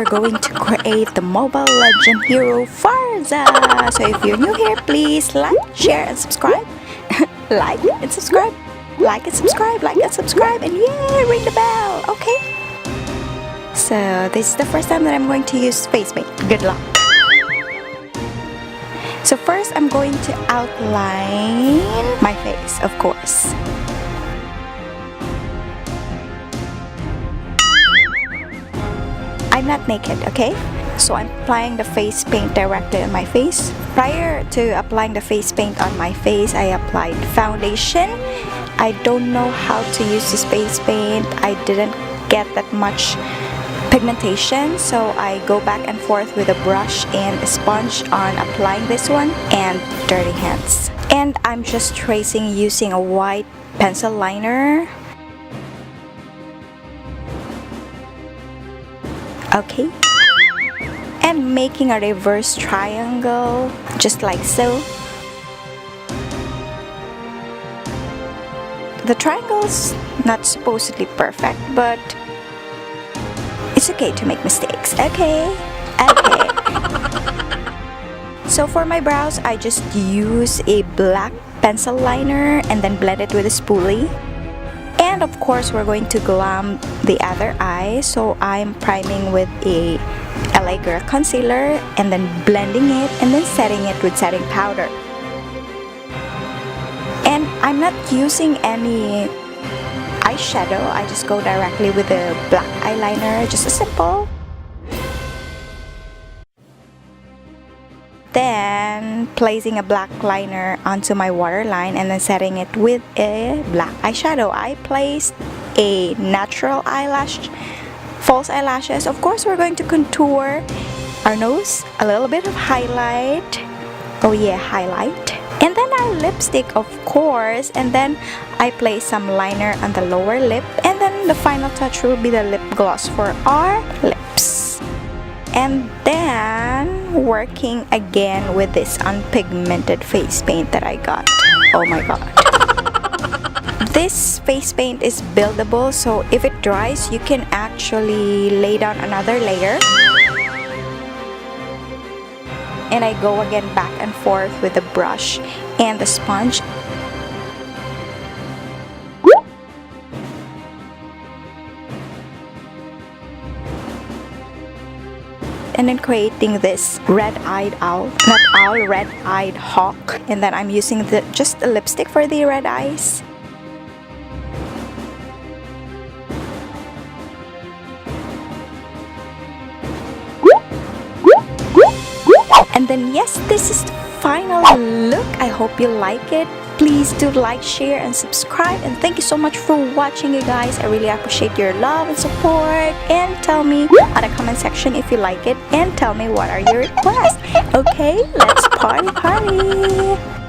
we're going to create the Mobile Legend hero Pharsa. So if you're new here, please like, share, and subscribe. Like and subscribe. Like and subscribe. Like and subscribe. And yeah, ring the bell. Okay? So this is the first time that I'm going to use face paint. Good luck. So first, I'm going to outline my face, of course. I'm not naked, okay? So I'm applying the face paint directly on my face. Prior to applying the face paint on my face, I applied foundation. I don't know how to use this face paint. I didn't get that much pigmentation, so I go back and forth with a brush and a sponge on applying this one, and dirty hands. And I'm just tracing using a white pencil liner. Okay. And making a reverse triangle, just like so. The triangle's not supposedly perfect, but it's okay to make mistakes. Okay. So for my brows, I just use a black pencil liner and then blend it with a spoolie. And of course, we're going to glam the other eye. So I'm priming with a LA Girl concealer and then blending it and then setting it with setting powder. And I'm not using any eyeshadow. I just go directly with the black eyeliner, just a simple. Then placing a black liner onto my waterline and then setting it with a black eyeshadow. I placed a natural eyelash, false eyelashes. Of course, we're going to contour our nose, a little bit of highlight. Oh yeah, highlight. And then our lipstick, of course. And then I place some liner on the lower lip. And then the final touch will be the lip gloss for our lips. And then working again with this unpigmented face paint that I got. Oh my god. This face paint is buildable, so if it dries, you can actually lay down another layer. And I go again back and forth with the brush and the sponge. And then creating this red-eyed owl, not owl, red-eyed hawk. And then I'm using just a lipstick for the red eyes. And then yes, this is the final look. I hope you like it. Please do like, share, and subscribe. And thank you so much for watching, you guys. I really appreciate your love and support. And tell me on the comment section if you like it. And tell me what are your requests. Okay, let's party.